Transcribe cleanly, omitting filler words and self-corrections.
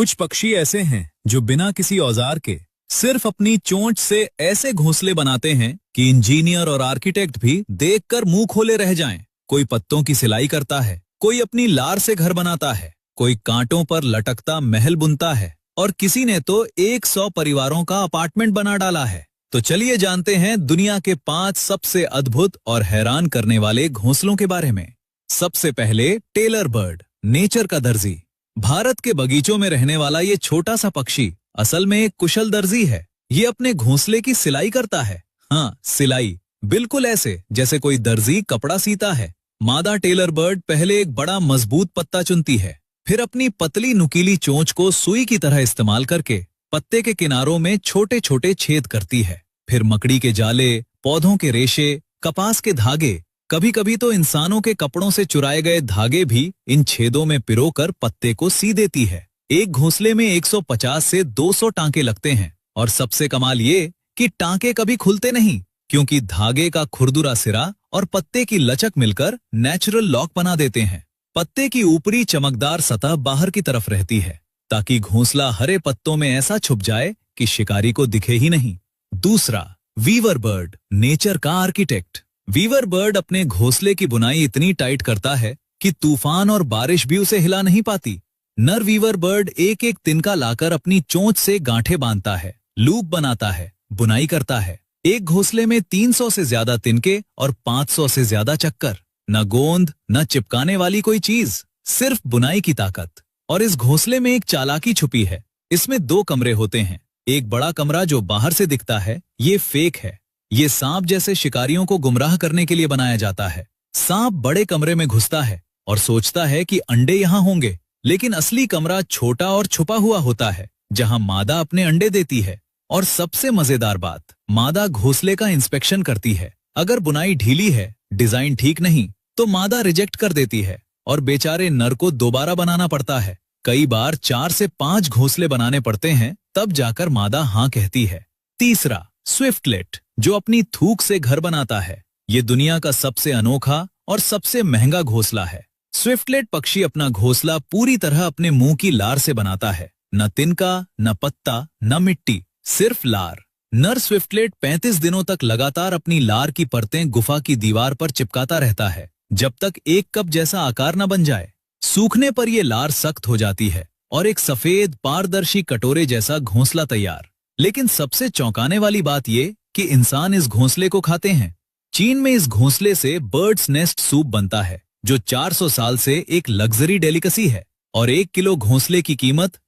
कुछ पक्षी ऐसे हैं जो बिना किसी औजार के सिर्फ अपनी चोंच से ऐसे घोंसले बनाते हैं कि इंजीनियर और आर्किटेक्ट भी देखकर मुंह खोले रह जाएं। कोई पत्तों की सिलाई करता है, कोई अपनी लार से घर बनाता है, कोई कांटों पर लटकता महल बुनता है और किसी ने तो 100 परिवारों का अपार्टमेंट बना डाला है। तो चलिए जानते हैं दुनिया के 5 सबसे अद्भुत और हैरान करने वाले घोंसलों के बारे में। सबसे पहले टेलर बर्ड, नेचर का दर्जी। भारत के बगीचों में रहने वाला ये छोटा सा पक्षी असल में एक कुशल दर्जी है। ये अपने घोंसले की सिलाई करता है। हाँ, सिलाई, बिल्कुल ऐसे जैसे कोई दर्जी कपड़ा सीता है। मादा टेलर बर्ड पहले एक बड़ा मजबूत पत्ता चुनती है, फिर अपनी पतली नुकीली चोंच को सुई की तरह इस्तेमाल करके पत्ते के किनारों में छोटे छोटे छेद करती है। फिर मकड़ी के जाले, पौधों के रेशे, कपास के धागे, कभी कभी तो इंसानों के कपड़ों से चुराए गए धागे भी इन छेदों में पिरोकर पत्ते को सी देती है। एक घोंसले में 150 से 200 टांके लगते हैं और सबसे कमाल ये कि टांके कभी खुलते नहीं, क्योंकि धागे का खुरदुरा सिरा और पत्ते की लचक मिलकर नेचुरल लॉक बना देते हैं। पत्ते की ऊपरी चमकदार सतह बाहर की तरफ रहती है ताकि घोंसला हरे पत्तों में ऐसा छुप जाए कि शिकारी को दिखे ही नहीं। दूसरा, वीवर बर्ड, नेचर का आर्किटेक्ट। वीवर बर्ड अपने घोंसले की बुनाई इतनी टाइट करता है कि तूफान और बारिश भी उसे हिला नहीं पाती। नर वीवर बर्ड एक एक तिनका लाकर अपनी चोंच से गांठें बांधता है, लूप बनाता है, बुनाई करता है। एक घोंसले में 300 से ज्यादा तिनके और 500 से ज्यादा चक्कर। न गोंद, न चिपकाने वाली कोई चीज, सिर्फ बुनाई की ताकत। और इस घोंसले में एक चालाकी छुपी है। इसमें 2 कमरे होते हैं। एक बड़ा कमरा जो बाहर से दिखता है, ये फेक है। ये सांप जैसे शिकारियों को गुमराह करने के लिए बनाया जाता है। सांप बड़े कमरे में घुसता है और सोचता है कि अंडे यहाँ होंगे, लेकिन असली कमरा छोटा और छुपा हुआ होता है जहां मादा अपने अंडे देती है। और सबसे मजेदार बात, मादा घोंसले का इंस्पेक्शन करती है। अगर बुनाई ढीली है, डिजाइन ठीक नहीं, तो मादा रिजेक्ट कर देती है और बेचारे नर को दोबारा बनाना पड़ता है। कई बार 4 से 5 घोंसले बनाने पड़ते हैं, तब जाकर मादा हाँ कहती है। तीसरा, स्विफ्टलेट, जो अपनी थूक से घर बनाता है। ये दुनिया का सबसे अनोखा और सबसे महंगा घोंसला है। स्विफ्टलेट पक्षी अपना घोंसला पूरी तरह अपने मुंह की लार से बनाता है। न तिनका, न पत्ता, न मिट्टी, सिर्फ लार। नर स्विफ्टलेट 35 दिनों तक लगातार अपनी लार की परतें गुफा की दीवार पर चिपकाता रहता है, जब तक एक कप जैसा आकार न बन जाए। सूखने पर यह लार सख्त हो जाती है और एक सफेद पारदर्शी कटोरे जैसा घोंसला तैयार। लेकिन सबसे चौंकाने वाली बात यह कि इंसान इस घोंसले को खाते हैं। चीन में इस घोंसले से बर्ड्स नेस्ट सूप बनता है, जो 400 साल से एक लग्जरी डेलिकेसी है। और 1 किलो घोंसले की कीमत